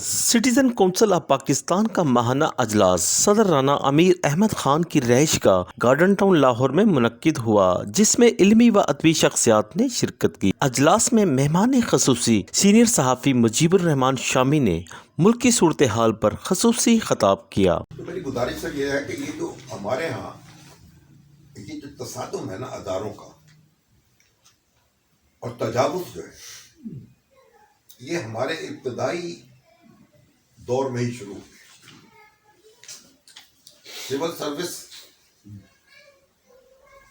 Citizen council of Pakistan का माहाना अजलास सदर राना अमीर अहमद खान की रहायश का गार्डन टाउन लाहौर में मुनक्किद हुआ, जिसमें इल्मी व अदबी शख्सियात ने शिरकत की। अजलास में मेहमान खसूसी सीनियर सहाफ़ी मुजीबुर रहमान शामी ने मुल्क की सूरत हाल पर खसूसी खिताब किया। तो मेरी गुजारिश सर ये है कि ये जो हमारे यहाँ ये जो तसादुम है ना अदारों का और तजावुज़ जो है, ये हमारे इब्तदाई दौर में ही शुरू हुए। सिविल सर्विस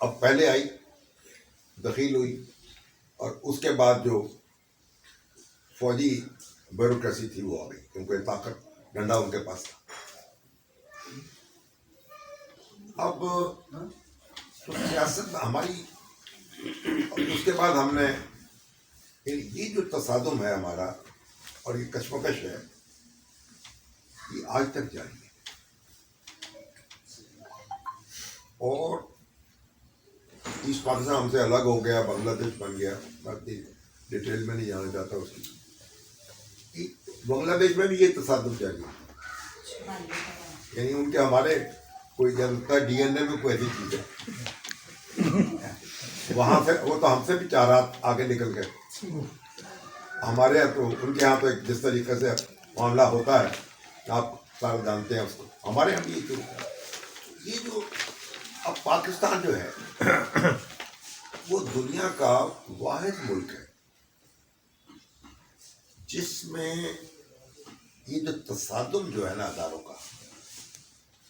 अब पहले आई, दखील हुई, और उसके बाद जो फौजी ब्यूरोक्रेसी थी वो आ गई, क्योंकि ताकत डंडा उनके पास था। अब तो सियासत हमारी, उसके बाद हमने ये जो तसादुम है हमारा और ये कशमकश है, ये आज तक जारी है। और ईस्ट पाकिस्तान हमसे अलग हो गया, बांग्लादेश बन गया, बाकी डिटेल में नहीं जाना चाहता उसकी। बांग्लादेश में भी ये तसादुम जारी है, यानी उनके हमारे कोई जनता डीएनए में कोई ऐसी चीज है, वहां से वो तो हमसे भी 4 हाथ आगे निकल गए। हमारे यहाँ तो, उनके यहाँ तो एक जिस तरीके से मामला होता है आप सारे जानते हैं उसको। हमारे यहाँ ये जो अब पाकिस्तान जो है वो दुनिया का वाहिद मुल्क है जिसमें ये जो तसादुम जो है ना अदारों का,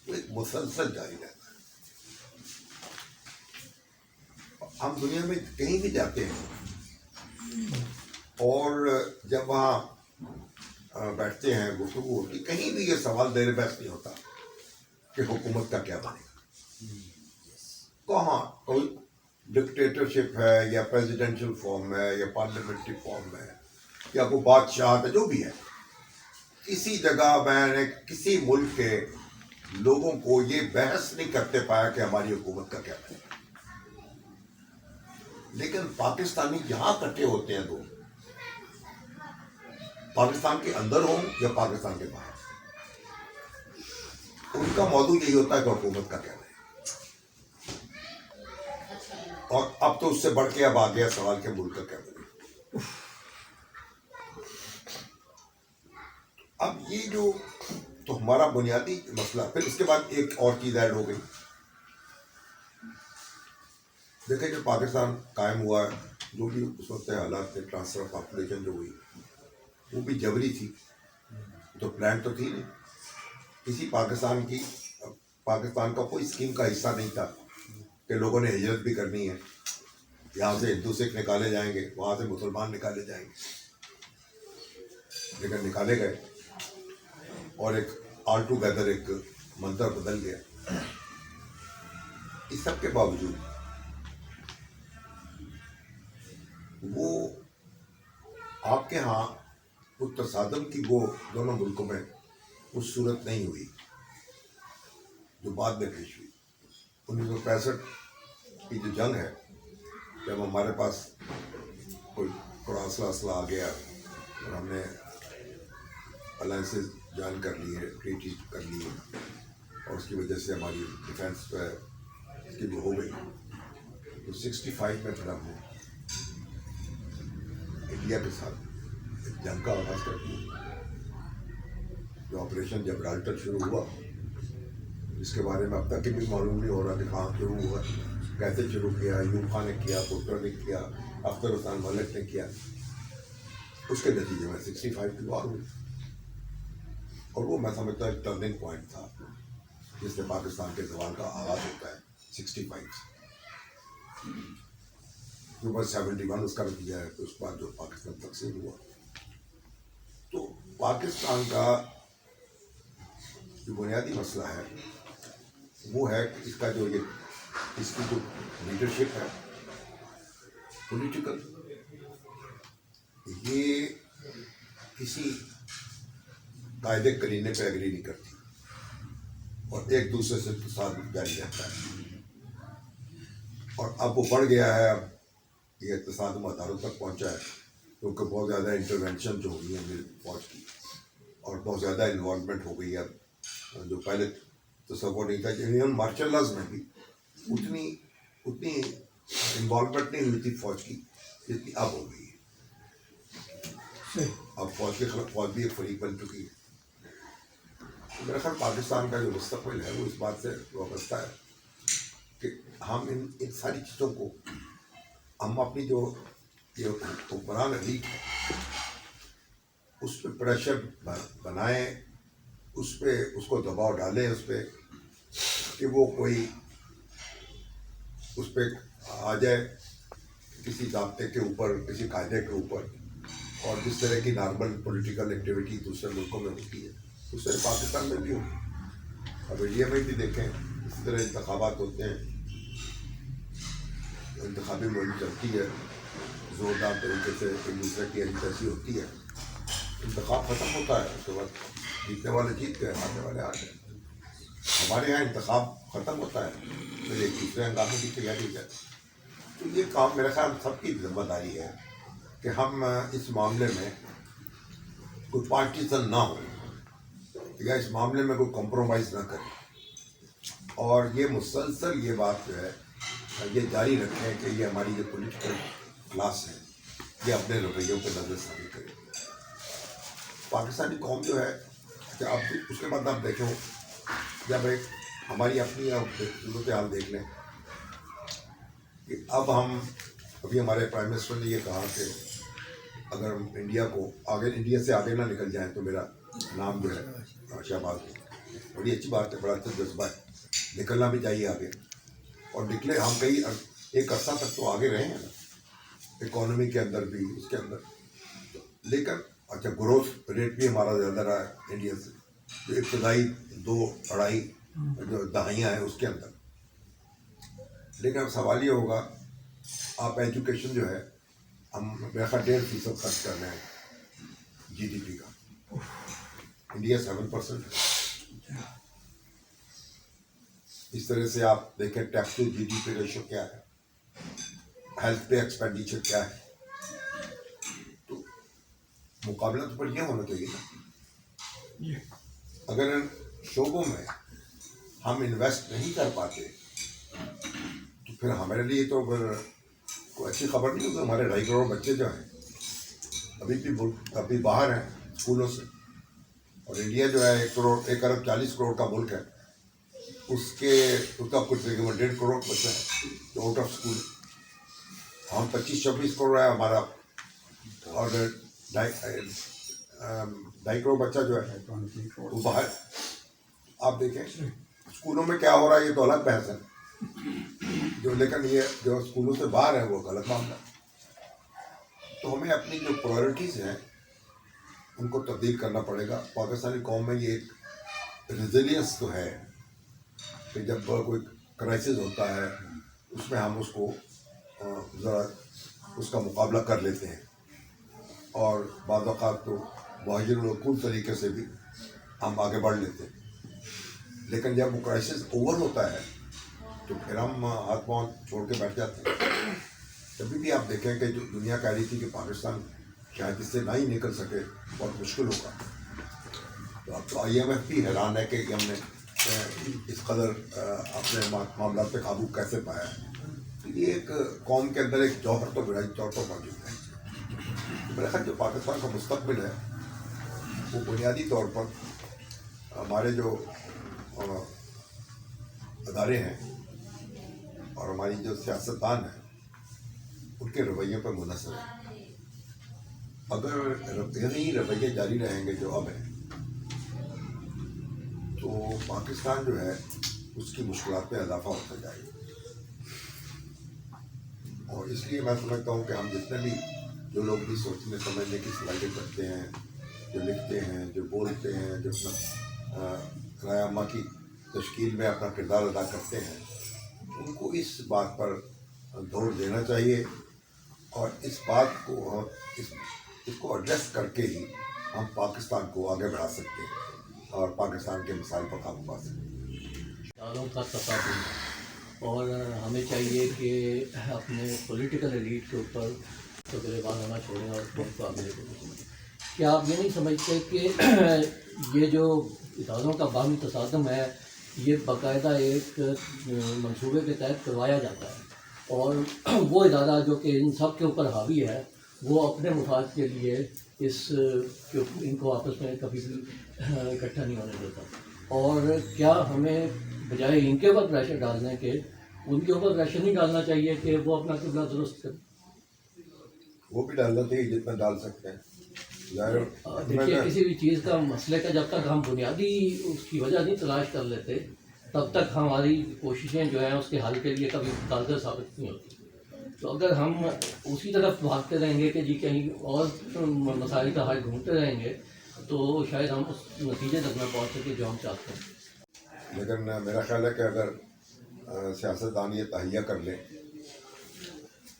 वो एक मुसलसल जारी रहता है। हम दुनिया में कहीं भी जाते हैं और जब वहाँ बैठते हैं, गुफ्तगू होती, कहीं भी ये सवाल देर बहस नहीं होता कि हुकूमत का क्या बनेगा। कहाँ कोई डिक्टेटरशिप है या प्रेसिडेंशियल फॉर्म है या पार्लियामेंट्री फॉर्म है या कोई बादशाह है, जो भी है, किसी जगह मैंने किसी मुल्क के लोगों को ये बहस नहीं करते पाया कि हमारी हुकूमत का क्या बनेगा। लेकिन पाकिस्तानी जहां इकट्ठे होते हैं लोग, पाकिस्तान के अंदर हो या पाकिस्तान के बाहर, उनका मौजूद यही होता है कि हुकूमत का क्या बनेगा। और अब तो उससे बढ़ के अब आ गया सवाल के मुल्क का क्या बनेगा। अब ये जो तो हमारा बुनियादी मसला, फिर इसके बाद एक और चीज ऐड हो गई। देखिए, जो पाकिस्तान कायम हुआ है, जो भी उस वक्त हालात थे, ट्रांसफर ऑफ पॉपुलेशन जो हुई, वो भी जबरी थी, तो प्लान तो थी नहीं। किसी पाकिस्तान का कोई स्कीम का हिस्सा नहीं था कि लोगों ने हिजरत भी करनी है, यहाँ से हिंदू सिख निकाले जाएंगे, वहाँ से मुसलमान निकाले जाएंगे। लेकिन निकाले गए और एक ऑल टुगेदर एक मंत्र बदल गया। इस सब के बावजूद वो आपके यहाँ उस तसादम की वो दोनों मुल्कों में उस सूरत नहीं हुई जो बाद में पेश हुई। 1965 की जो जंग है, जब हमारे पास कोई थोड़ा असला आ गया और हमने अलायंसेस ज्वाइन कर ली है, ट्रीटी कर ली है, और उसकी वजह से हमारी डिफेंस जो है इसकी भी हो गई, तो 65 में फिर हमने इंडिया के साथ एक जंग का आगाज कर दिया। जो ऑपरेशन जिब्राल्टर शुरू हुआ, इसके बारे में अब तक भी मालूम नहीं हो रहा कि कहाँ शुरू हुआ, कैसे शुरू किया, यूब खान ने किया, भुट्टो ने किया, अख्तर हुसैन मलिक ने किया। उसके नतीजे में 65 की वार हुई, और वो मैं समझता है टर्निंग पॉइंट था जिससे पाकिस्तान के जवान का आगाज होता है 65 से। जो बस 71 उसका नतीजा है, तो उस बाद जो पाकिस्तान तकसीम हुआ। तो पाकिस्तान का जो बुनियादी मसला है वो है कि इसका जो ये इसकी जो लीडरशिप है पॉलिटिकल, ये किसी कायदे करीने पे एग्री नहीं करती और एक दूसरे से तसाद जारी रहता है। और अब वो बढ़ गया है, अब ये तसाद अदारों तक पहुंचा है, क्योंकि बहुत ज़्यादा इंटरवेंशन जो हुई है मेरी फौज की, और बहुत ज़्यादा इन्वॉल्वमेंट हो गई है अब, जो पहले तस्वुर नहीं था। इवन मार्शल लॉज में भी उतनी उतनी इन्वॉल्वमेंट नहीं हुई थी फौज की जितनी अब हो गई है। अब फौज के खिलाफ फौज भी एक फरीक बन चुकी है। तो मेरा ख्याल पाकिस्तान का जो मुस्तकबिल है वो इस बात से वाबस्ता है कि हम इन सारी चीज़ों को, हम अपनी जो ये हुक्मरान अलीट है उस पर प्रेशर बनाएं, उस पर उसको दबाव डालें, उस पर कि वो कोई उस पर आ जाए किसी ज़ाब्ते के ऊपर, किसी कायदे के ऊपर। और जिस तरह की नॉर्मल पॉलिटिकल एक्टिविटी दूसरे मुल्कों में होती है उस तरह पाकिस्तान में भी हो। अब इंडिया में भी देखें इसी तरह इंतखाबात होते हैं, इंतखाबी मुहिम चलती है, ज़ोरदार तरीके से एक दूसरे की अजीतैसी होती है, इंतखाब ख़त्म होता है, उसके बाद जीतने वाले जीत गए, हारने वाले हार गए। हमारे यहाँ इंतखाब ख़त्म होता है फिर एक दूसरे हंगामे की तैयारी है। तो ये काम मेरे ख्याल सबकी जिम्मेदारी है कि हम इस मामले में कोई पार्टीशन ना हो या इस मामले में कोई कॉम्प्रोमाइज़ ना करें। और ये मुसलसल ये बात जो है ये जारी रखें कि ये हमारी जो पॉलिटिकल क्लास है ये अपने रवैयों पर नजरसानी करे। पाकिस्तानी कौम जो है कि अब उसके बाद आप देखो, जब एक हमारी अपनी सूरत हाल देख लें कि अब हम अभी हमारे प्राइम मिनिस्टर ने ये कहा कि अगर हम इंडिया से आगे ना निकल जाएं तो मेरा नाम जो है शहबाज हो। बड़ी अच्छी बात है, बड़ा अच्छा जज्बा है, निकलना भी चाहिए आगे। और निकले हम कई एक अर्सा तक तो आगे रहे हैं ना, इकोनॉमी के अंदर भी, उसके अंदर। लेकिन अच्छा ग्रोथ रेट भी हमारा ज़्यादा रहा है इंडिया से, जो इब्तदाई 2-2.5 जो दहाइयाँ हैं उसके अंदर। लेकिन अब सवाल ये होगा, आप एजुकेशन जो है हम मेरा ख्याल 1.5% खर्च कर रहे हैं GDP का, इंडिया 7% है। इस तरह से आप देखें टैक्स टू GDP रेशो क्या है, हेल्थ पे एक्सपेंडिचर क्या है, तो मुकाबला तो पर यह होना चाहिए ना। अगर इन शोबों में हम इन्वेस्ट नहीं कर पाते तो फिर हमारे लिए तो फिर कोई अच्छी खबर नहीं होगी। हमारे 2.5 करोड़ बच्चे जो हैं अभी बाहर हैं स्कूलों से, और इंडिया जो है 1 अरब 40 करोड़ का मुल्क है, उसका कुछ तकरीबन 1.5 करोड़ बच्चे हैं जो आउट ऑफ स्कूल। हम 25-26 करोड़ है हमारा, और 2.5 करोड़ बच्चा जो है वो बाहर। आप देखें स्कूलों में क्या हो रहा है ये तो अलग बहस है, जो लेकिन ये जो स्कूलों से बाहर है वो गलत मामला। तो हमें अपनी जो प्रायोरिटीज़ हैं उनको तब्दील करना पड़ेगा। पाकिस्तानी कौम में ये एक रेजिलियंस तो है कि जब कोई क्राइसिस होता है उसमें हम उसको ज़रा उसका मुकाबला कर लेते हैं, और बाद औक़ात तो वाजिबुल तरीके से भी हम आगे बढ़ लेते हैं। लेकिन जब वो क्राइसिस ओवर होता है तो फिर हम हाथ पाँव छोड़ के बैठ जाते हैं। कभी भी आप देखें कि जो दुनिया कह रही थी कि पाकिस्तान शायद इससे ना ही निकल सके, बहुत मुश्किल होगा, तो अब तो IMF भी हैरान है कि हमने इस कदर अपने मामला पे काबू कैसे पाया है। तो ये एक कौम के अंदर एक जौहर तो बुराई तौर पर मौजूद है। तो मेरा ख्याल जो पाकिस्तान का मुस्तकबिल है वो बुनियादी तौर पर हमारे जो अदारे हैं और हमारी जो सियासतदान है उनके रवैये पर मुनहसर है। अगर यही रवैये जारी रहेंगे जो अब है तो पाकिस्तान जो है उसकी मुश्किलात में इजाफा होता जाएगा। और इसलिए मैं समझता हूँ कि हम जितने भी जो लोग भी सोचने समझने की सलाहियत करते हैं, जो लिखते हैं, जो बोलते हैं, जो अपना रायमा की तश्कील में अपना किरदार अदा करते हैं, उनको इस बात पर जोर देना चाहिए और इस बात को इसको एड्रेस करके ही हम पाकिस्तान को आगे बढ़ा सकते हैं और पाकिस्तान के मिसाइल पर काबू पा सकते हैं। दारों का तकाबुल, और हमें चाहिए कि अपने पॉलिटिकल एलीट के ऊपर तो गिरबान होना छोड़ें और उनको आगे लेकर کیا آپ یہ نہیں سمجھتے کہ یہ جو اداروں کا باہمی تصادم ہے یہ باقاعدہ ایک منصوبے کے تحت کروایا جاتا ہے، اور وہ ادارہ جو کہ ان سب کے اوپر حاوی ہے وہ اپنے مفاد کے لیے ان کو آپس میں کبھی بھی اکٹھا نہیں ہونے دیتا؟ اور کیا ہمیں بجائے ان کے اوپر پریشر ڈالنے کے ان کے اوپر پریشر نہیں ڈالنا چاہیے کہ وہ اپنا قبلہ درست کریں؟ وہ بھی ڈالنا چاہیے جتنا ڈال سکتے ہیں. ظاہر دیکھیے کسی بھی چیز کا مسئلے کا جب تک ہم بنیادی اس کی وجہ نہیں تلاش کر لیتے تب تک ہماری کوششیں جو ہیں اس کے حل کے لیے کبھی کارگر ثابت نہیں ہوتی. تو اگر ہم اسی طرف بھاگتے رہیں گے کہ جی کہیں اور مسائل کا حل ڈھونڈتے رہیں گے تو شاید ہم اس نتیجے تک نہ پہنچ سکے جو ہم چاہتے ہیں. لیکن میرا خیال ہے کہ اگر سیاستدان یہ تہیہ کر لیں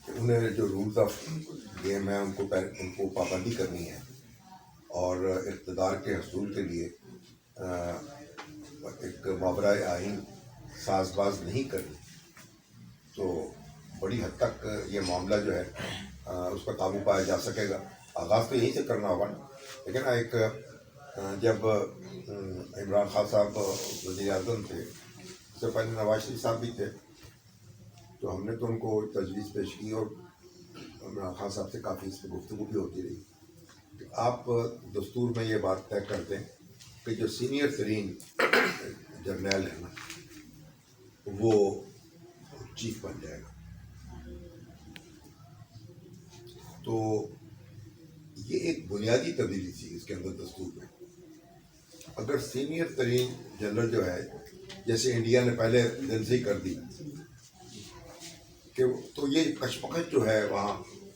کہ انہیں جو رولز آف گیم ہے ان کو پابندی کرنی ہے اور اقتدار کے حصول کے لیے ایک ماورائے آئین ساز باز نہیں کرنی، تو بڑی حد تک یہ معاملہ جو ہے اس پر قابو پایا جا سکے گا. آغاز تو یہیں سے کرنا ہوگا نا. لیکن ایک جب عمران خان صاحب وزیر اعظم تھے، اس سے پہلے نواز شریف صاحب بھی تھے، تو ہم نے تو ان کو تجویز پیش کی اور عمران خان صاحب سے کافی اس پہ گفتگو بھی ہوتی رہی کہ آپ دستور میں یہ بات طے کر دیں کہ جو سینئر ترین جرنیل ہے نا وہ چیف بن جائے گا. تو یہ ایک بنیادی تبدیلی تھی اس کے اندر دستور میں. اگر سینئر ترین جنرل جو ہے، جیسے انڈیا نے پہلے دن سے ہی کر دی کہ تو یہ کشمکش جو ہے وہاں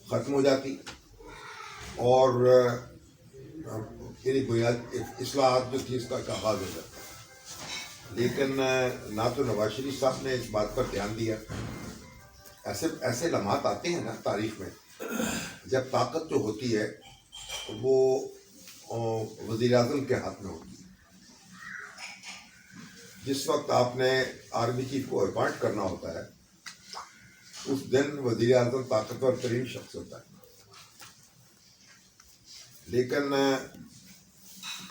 ختم ہو جاتی اور یعنی بنیاد اصلاحات جو تھی اس کا آغاز ہو جاتا. لیکن نہ تو نواز شریف صاحب نے اس بات پر دھیان دیا. ایسے لمحات آتے ہیں نا تاریخ میں جب طاقت جو ہوتی ہے وہ وزیر اعظم کے ہاتھ میں ہوتی ہے. جس وقت آپ نے آرمی چیف کو اپوائنٹ کرنا ہوتا ہے اس دن وزیر اعظم طاقتور ترین شخص ہوتا ہے. لیکن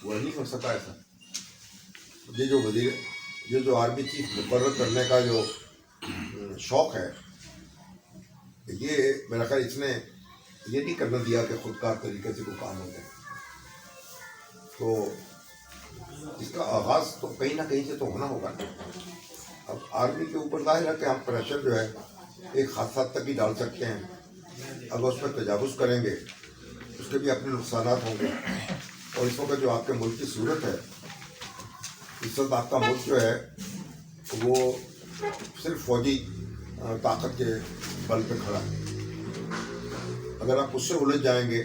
وہ نہیں ہو سکا ایسا. یہ جو آرمی چیف مقرر کرنے کا جو شوق ہے، یہ میرا خیال اس نے یہ نہیں کرنا دیا کہ خودکار طریقے سے کوئی کام ہو جائے. تو اس کا آغاز تو کہیں نہ کہیں سے تو ہونا ہوگا. اب آرمی کے اوپر ظاہر ہے کہ ہم پریشر جو ہے ایک خاص حد تک ہی ڈال سکتے ہیں. اگر اس پر تجاوز کریں گے اس کے بھی اپنے نقصانات ہوں گے. اور اس وقت جو آپ کے ملک کی صورت ہے، اس وقت آپ کا ملک جو ہے وہ صرف فوجی طاقت کے بل پہ کھڑا ہے. اگر آپ اس سے الجھ جائیں گے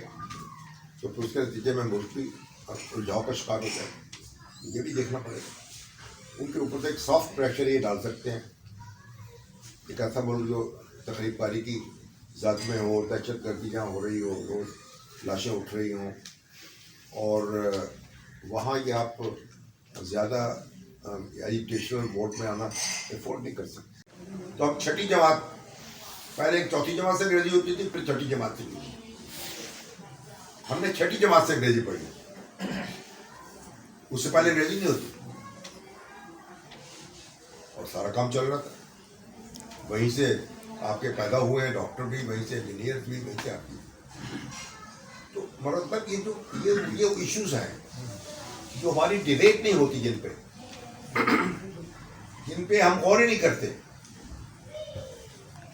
تو پھر اس کے نتیجے میں ملک بھی الجھاؤ کا شکار ہو جائے. یہ بھی دیکھنا پڑے گا. ان کے اوپر سے ایک سافٹ پریشر یہ ڈال سکتے ہیں، ایک ایسا ملک جو تقریب کاری کی ذات میں ہو، دہشت گردی جہاں ہو رہی ہو، روز لاشیں اٹھ رہی ہوں، اور وہاں یہ آپ زیادہ ایجوکیشنل موڈ میں آنا افورڈ نہیں کر سکتے. تو اب چھٹی جماعت، پہلے ایک چوتھی جماعت سے انگریزی ہوتی تھی، پھر چھٹی جماعت سے ہوتی. ہم نے چھٹی جماعت سے انگریزی پڑھی، اس سے پہلے انگریزی نہیں ہوتی اور سارا کام چل رہا تھا. وہیں سے آپ کے پیدا ہوئے ہیں ڈاکٹر بھی، وہیں سے انجینئر بھی، وہیں سے آپ کی. تو مطلب یہ ایشوز ہیں جو ہماری ڈبیٹ نہیں ہوتی، جن پہ ہم غور ہی نہیں کرتے.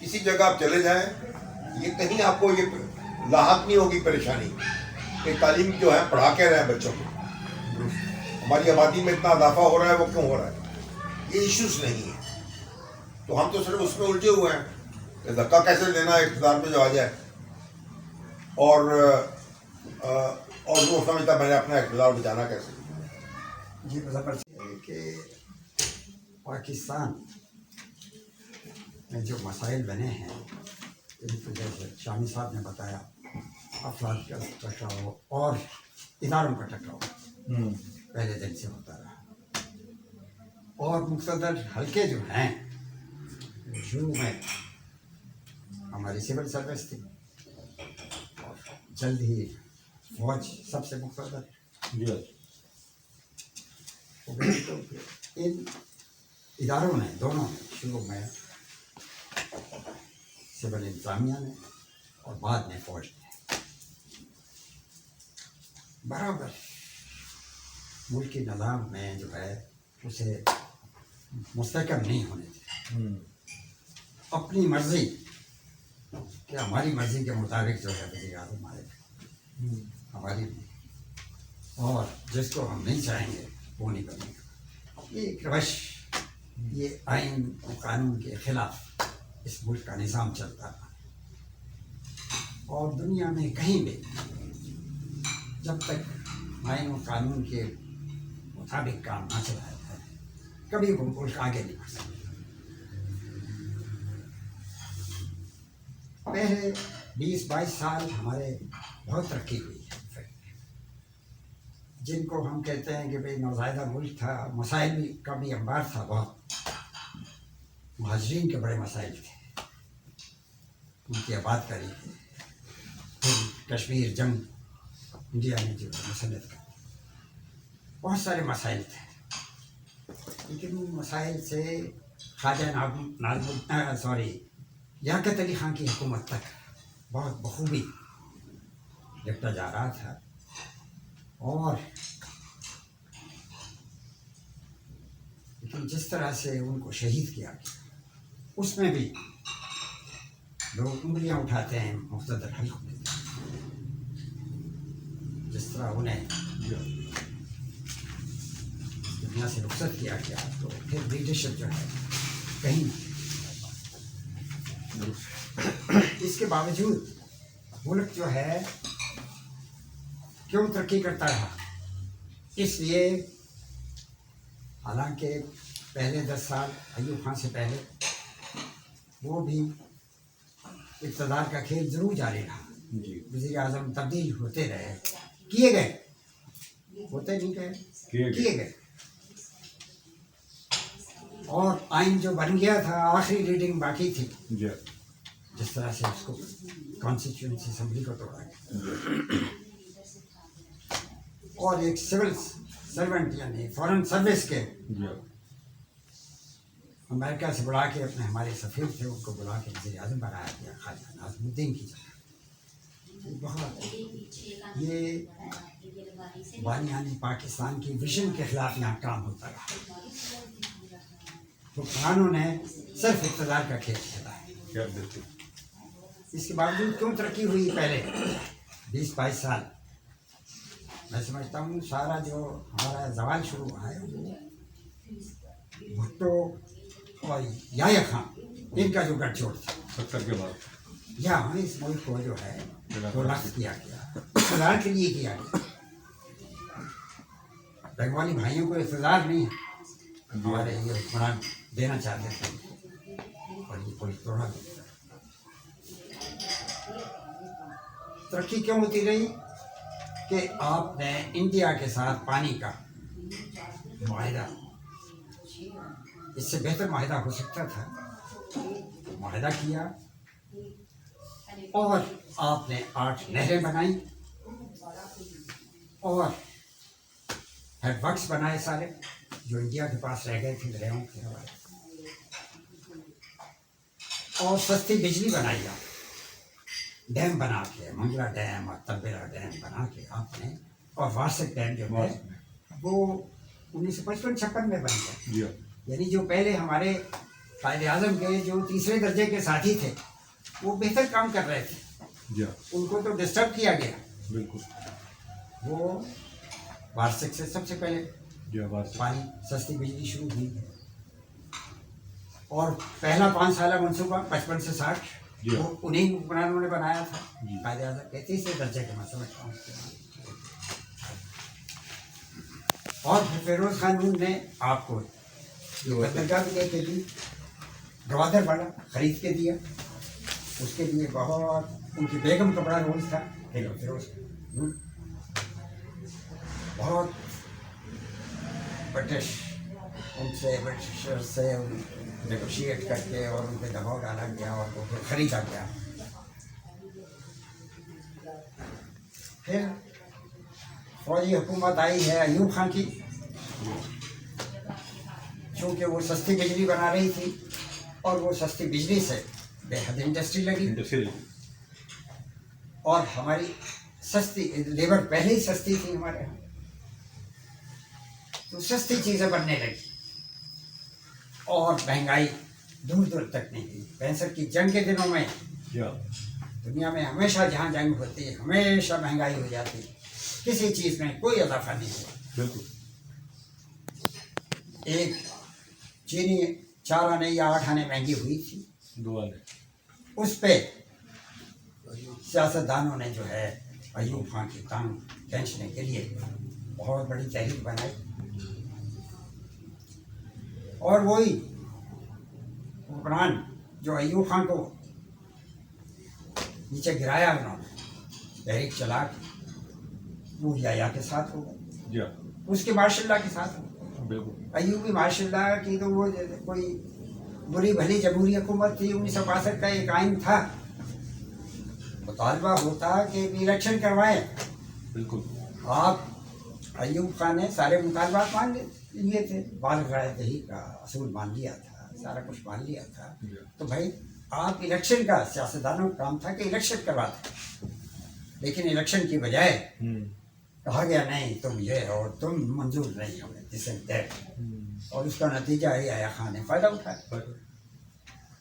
کسی جگہ آپ چلے جائیں، یہ کہیں آپ کو یہ لاحق نہیں ہوگی پریشانی کہ تعلیم جو ہے پڑھا کے رہے ہیں بچوں کو. ہماری آبادی میں اتنا اضافہ ہو رہا ہے، وہ کیوں ہو رہا ہے؟ یہ ایشوز نہیں ہیں. تو ہم تو صرف اس میں الجھے ہوئے ہیں کہ دھکا کیسے دینا ہے اقتدار میں جو آ جائے، اور وہ سمجھتا میں نے اپنا اقتدار بچانا کیسے. جی بظفر کہ پاکستان میں جو مسائل بنے ہیں ان کو جیسے شامی صاحب نے بتایا، افراد کا ٹکراؤ اور اداروں کا ٹکراؤ پہلے دن سے ہوتا رہا. اور مقتدر حلقے جو ہیں شروع میں ہماری سول سروس تھی اور جلد ہی फौज सबसे मुकद्दर जी हो गई। तो इन इदारों ने, दोनों ने, शुरू में सिविल इंतजामिया ने और बाद में फौज ने बराबर मुल्की निज़ाम में जो है उसे मुस्तहकम नहीं होने थे। अपनी मर्ज़ी कि हमारी मर्ज़ी के मुताबिक जो है वज़ीर आज़म आए, हमारी नहीं, और जिसको हम नहीं चाहेंगे वो नहीं बनेगा। ये एक रवश, ये आइन और कानून के ख़िलाफ़ इस मुल्क का निज़ाम चलता रहा। और दुनिया में कहीं भी जब तक आइन और कानून के मुताबिक काम ना चलाया जाए, कभी वो मुल्क आगे नहीं बढ़ सकता। पहले 20-22 साल हमारे बहुत तरक्की हुई है। जिनको हम कहते हैं कि भाई नौज़ायदा मुल्क था, मसाइल भी का भी अंबार था बहुत, मुहाजिरीन के बड़े मसाइल थे, उनकी आबादकारी थी, फिर कश्मीर जंग इंडिया ने जो मुसन्नत कर, बहुत सारे मसाइल थे। लेकिन उन मसाइल से ख्वाजा लियाकत अली ख़ान की हुकूमत तक बहुत बखूबी निपटा जा रहा था। और लेकिन जिस तरह से उनको शहीद किया गया, उसमें भी लोग उंगलियां उठाते हैं मुक़्तदर हल्क में। जिस तरह उन्हें दुनिया से रुखसत किया गया, तो फिर लीडरशिप जो है कहीं नहीं। इसके बावजूद मुल्क जो है क्यों तरक्की करता रहा? इसलिए हालांकि पहले 10 साल अयूब खान से पहले वो भी इक़्तिदार का खेल ज़रूर जारी रहा, वज़ीर आज़म तब्दील होते रहे, किए गए, होते नहीं गए, किए गए। और आइन जो बन गया था, आखिरी रीडिंग बाकी थी, जिस तरह से उसको कॉन्स्टिट्यूंसी असेंबली को तोड़ा गया, और एक सिविल सर्वेंट यानी फॉरेन सर्विस के अमेरिका से बुला के, अपने हमारे सफ़ीर थे उनको बुला के वज़ीर आज़म बनाया गया ख्वाजा नाज़मुद्दीन की जगह। बहुत ये बानियानी पाकिस्तान की विजन के ख़िलाफ़ यहाँ काम होता रहा। तो कानून ने सिर्फ इक़्तिदार का खेल खेला है। इसके बावजूद क्यों तरक्की हुई पहले 20-22 साल? मैं समझता हूँ सारा जो हमारा जवाल शुरू हुआ है वो भुट्टो और याह्या खान, इनका जो गठजोड़ था 70 के बाद, यहाँ इस मुल्क को जो है मुलाक़ किया गया, इक़्तिदार के लिए किया गया। बंगाली भाइयों को इक़्तिदार नहीं है, हमारे ये हुक्मरान देना चाहते थे, और ये पुलिस तोड़ा गया। तरक्की क्यों होती रही? कि आपने इंडिया के साथ पानी का माहिदा, इससे बेहतर माहिदा हो सकता था, माहिदा किया, और आपने 8 नहरें बनाई और हेडवर्क्स बनाए सारे, जो इंडिया के पास रह गए थे दरियाओं के हवाले, और सस्ती बिजली बनाई आप, डैम बना के, मंगला डैम और तलबेरा डैम बना के आपने, और वार्षिक डैम जो है वो 1955-56 में बन गया। यानी जो पहले हमारे कायदे आज़म के जो तीसरे दर्जे के साथी थे वो बेहतर काम कर रहे थे, उनको तो डिस्टर्ब किया गया। बिल्कुल, वो वार्षिक से सबसे पहले पानी, सस्ती बिजली शुरू हुई, और पहला 5 साल मनसूबा 55 से 60 वो उन्हीं हुक्मरानों ने बनाया था, कायदे आज़म के तीसरे दर्जे के, मैं समझता हूँ। और फिर फिरोज़ खान ने आपको जो बंदरगाह भी लेके दी, गवादर वाला खरीद के दिया, उसके लिए बहुत उनकी बेगम का बड़ा रोल था। फिरोज़ बहुत ब्रिटिश से नेगोशिएट करके और उन पर दबाव डाला गया और वो खरीदा गया। फिर फौजी हुकूमत आई है अयूब खान की, चूँकि वो सस्ती बिजली बना रही थी और वो सस्ती बिजली से बेहद इंडस्ट्री लगी और हमारी सस्ती लेबर पहले ही सस्ती थी हमारे यहाँ, तो सस्ती चीज़ें बनने लगी और महंगाई दूर दूर तक नहीं गई। 65 की जंग के दिनों में दुनिया में हमेशा जहाँ जंग होती है हमेशा महंगाई हो जाती है, किसी चीज़ में कोई इजाफा नहीं हुआ। एक चीनी 4 आने या 8 आने महंगी हुई थी, 2 आने, उस पे सियासतदानों ने जो है अयूब खान की टांग खींचने के लिए बहुत बड़ी तहरीक बनाई और वही हुक्मरान जो अयूब खान को नीचे गिराया उन्होंने तहरीक चला के, वो याया के साथ हो गए, उसके मार्शल्ला के साथ हो गए। अयूबी मार्शल्ला की तो वो कोई बुरी भली जमहूरी हुकूमत थी, 1962 का एक आइन था, मुतालबा होता कि इलेक्शन करवाएं। आप अयूब खान ने सारे मुतालबात मान लिए थे, बाल गैर दही का असूल मान लिया था, सारा कुछ मान लिया था, तो भाई आप इलेक्शन का सियासतदानों का काम था कि इलेक्शन करवाते, लेकिन इलेक्शन की बजाय कहा गया नहीं तुम ये और तुम मंजूर नहीं हमें जिसे दैट, और उसका नतीजा ये आया खान ने फ़ायदा उठाया।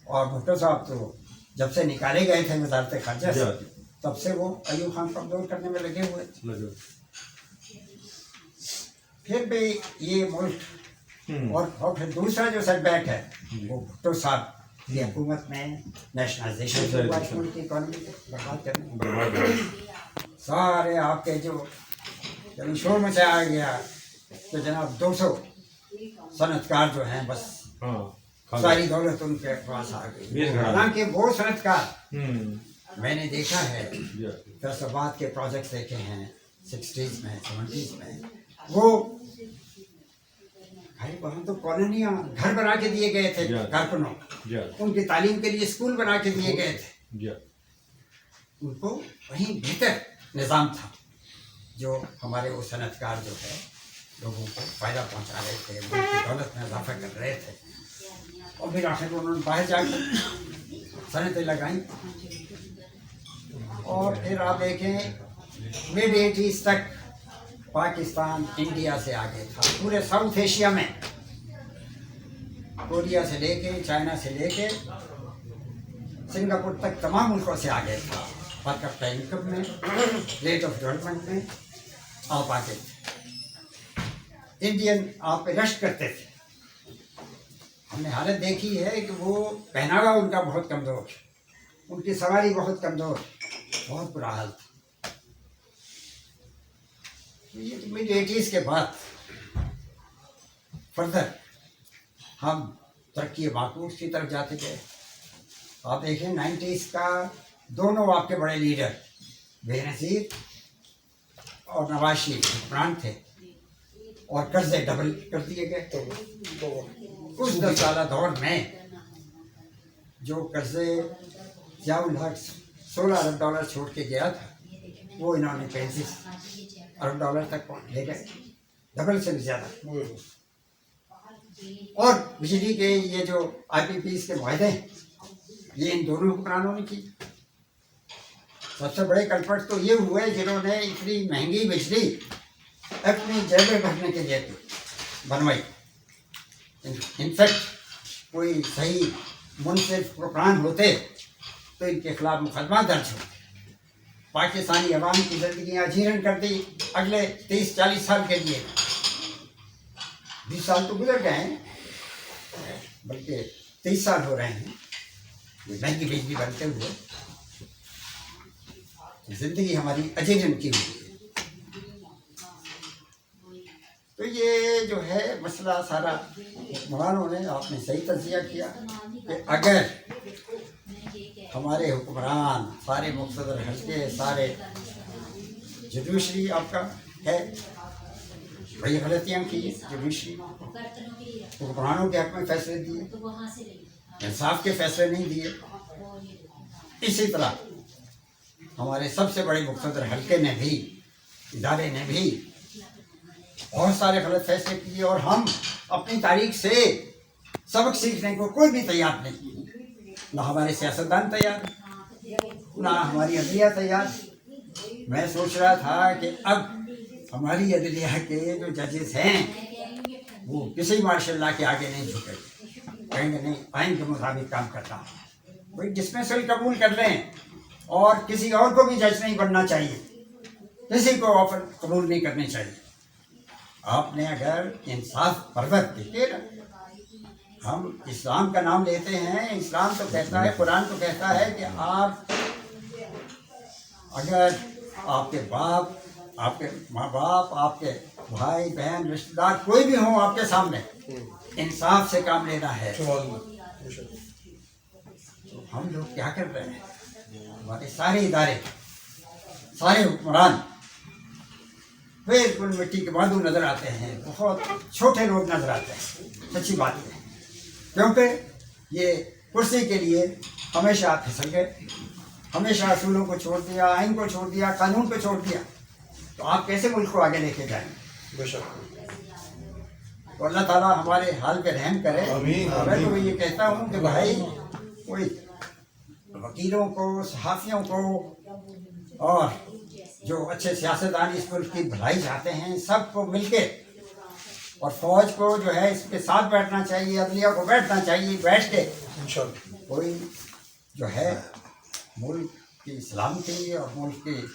और भुट्टो साहब तो जब से निकाले गए थे वजारत खारजा से, तब से वो अयूब खान कमज़ोर करने में लगे हुए थे। फिर भी ये मुल्क और फिर दूसरा जो सेटबैक है वो भुट्टो साहब की हुकूमत में नेशनलाइजेशन से हुआ, मुल्क की इकॉनमी को बर्बाद करने, सारे आपके जो जब शोर मचाया गया तो जनाब 200 सनतकार जो हैं बस सारी दौलत उनके पास आ गई। हालांकि वो सनतकार मैंने देखा है, फैसलाबाद के प्रोजेक्ट्स देखे हैं 60s में 70s में, वो भाई वहाँ तो कॉलोनियाँ घर बना के दिए गए थे कारकुनों, उनकी तालीम के लिए स्कूल बना के दिए गए थे, उनको वहीं बेहतर निज़ाम था जो हमारे वो सनतकार जो है लोगों को फ़ायदा पहुँचा रहे थे, उनकी दौलत में इजाफा कर रहे थे, और फिर आखिर उन्होंने बाहर जाकर सनतें लगाई। और फिर आप देखें मिड 80s तक पाकिस्तान इंडिया से आगे था, पूरे साउथ एशिया में, कोरिया से लेके चाइना से लेके सिंगापुर तक तमाम मुल्कों से आगे था, पर कैपिटा इनकम में, रेट ऑफ डेवलपमेंट में आप आगे थे। इंडियन आप पे रश करते थे, हमने हालत देखी है कि वो पहनावा उनका बहुत कमज़ोर, उनकी सवारी बहुत कमज़ोर, बहुत बुरा हाल था। ये मिड 80s के बाद फर्दर हम तरक्की माकूस की तरफ जाते गए। आप देखें 90s का दोनों आपके बड़े लीडर बेनज़ीर और नवाज शरीफ हुक्मरान थे और कर्जे डबल कर दिए गए। उस 10 साल दौर में जो कर्जे 16 अरब डॉलर छोड़ के गया था वो इन्होंने 35 अरब डॉलर तक ले गए, डबल से भी ज़्यादा। और बिजली के ये जो IPPs के वायदे हैं ये इन दोनों हुक्मरानों ने की। सबसे बड़े कल्पट तो ये हुए जिन्होंने इतनी महंगी बिजली अपनी जेबें भरने के लिए बनवाई। इनफैक्ट कोई सही मुनसिफ हुक्मरान होते तो इनके खिलाफ मुकदमा दर्ज हो। पाकिस्तानी अवाम की ज़िंदगियाँ जीर्ण कर दी अगले 30-40 साल के लिए। 20 साल तो गुजर गए हैं, बल्कि 30 साल हो रहे हैं ये महंगी बिजली बनते हुए, ज़िंदगी हमारी अजीर्ण की हुई है। तो ये जो है मसला सारा हुक्मरानों ने, आपने सही तज़किया किया कि अगर हमारे हुक्मरान सारे मुक़्तदर हल्के सारे जुडिशरी आपका है, वही गलतियाँ की जुडिशरी हुक्मरानों के हक़ में फ़ैसले दिए, इंसाफ के फ़ैसले नहीं दिए। इसी तरह हमारे सबसे बड़े मुक़्तदर हल्के ने भी, इदारे ने भी بہت سارے غلط فیصلے کیے اور ہم اپنی تاریخ سے سبق سیکھنے کو کوئی بھی تیار نہیں، نہ ہمارے سیاستدان تیار، نہ ہماری عدلیہ تیار۔ میں سوچ رہا تھا کہ اب ہماری عدلیہ کے جو ججز ہیں وہ کسی مارشل لا کے آگے نہیں جھکے، کہیں گے نہیں آئین کے مطابق کام کرتا ہوں، کوئی ڈسمسل قبول کر لیں اور کسی اور کو بھی جج نہیں بننا چاہیے، کسی کو آفر قبول نہیں کرنی چاہیے۔ آپ نے اگر انصاف پرور دیکھیے نا، ہم اسلام کا نام لیتے ہیں، اسلام تو کہتا ہے، قرآن تو کہتا ہے کہ آپ اگر آپ کے باپ، آپ کے ماں باپ، آپ کے بھائی بہن رشتہ دار کوئی بھی ہوں آپ کے سامنے، انصاف سے کام لینا ہے۔ تو ہم لوگ کیا کر رہے ہیں؟ ہمارے سارے ادارے، سارے حکمران بالکل مٹی کے بادو نظر آتے ہیں، بہت چھوٹے لوگ نظر آتے ہیں، سچی بات ہے، کیونکہ یہ کرسی کے لیے ہمیشہ آپ پھسل گئے، ہمیشہ اصولوں کو چھوڑ دیا، آئین کو چھوڑ دیا، قانون کو چھوڑ دیا، تو آپ کیسے ملک کو آگے لے کے جائیں؟ بے شک۔ تو اللہ تعالیٰ ہمارے حال پہ رحم کرے۔ آمین، میں تو آمین۔ یہ کہتا ہوں کہ بھائی کوئی وکیلوں کو، صحافیوں کو اور جو اچھے سیاستدان اس ملک کی بھلائی چاہتے ہیں، سب کو مل کے، اور فوج کو جو ہے اس کے ساتھ بیٹھنا چاہیے، عدلیہ کو بیٹھنا چاہیے، بیٹھ کے انشاءاللہ۔ کوئی جو ہے ملک کی سلامتی اور ملک کی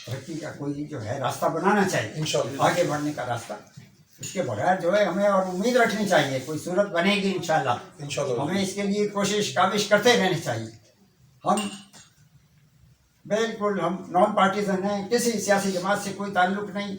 ترقی کا کوئی جو ہے راستہ بنانا چاہیے، انشاءاللہ۔ آگے بڑھنے کا راستہ۔ اس کے بغیر جو ہے ہمیں اور امید رکھنی چاہیے، کوئی صورت بنے گی انشاءاللہ، انشاءاللہ۔ ہمیں اس کے لیے کوشش کاوش کرتے رہنے چاہیے۔ ہم بالکل ہم نان پارٹیزن ہیں، کسی سیاسی جماعت سے کوئی تعلق نہیں،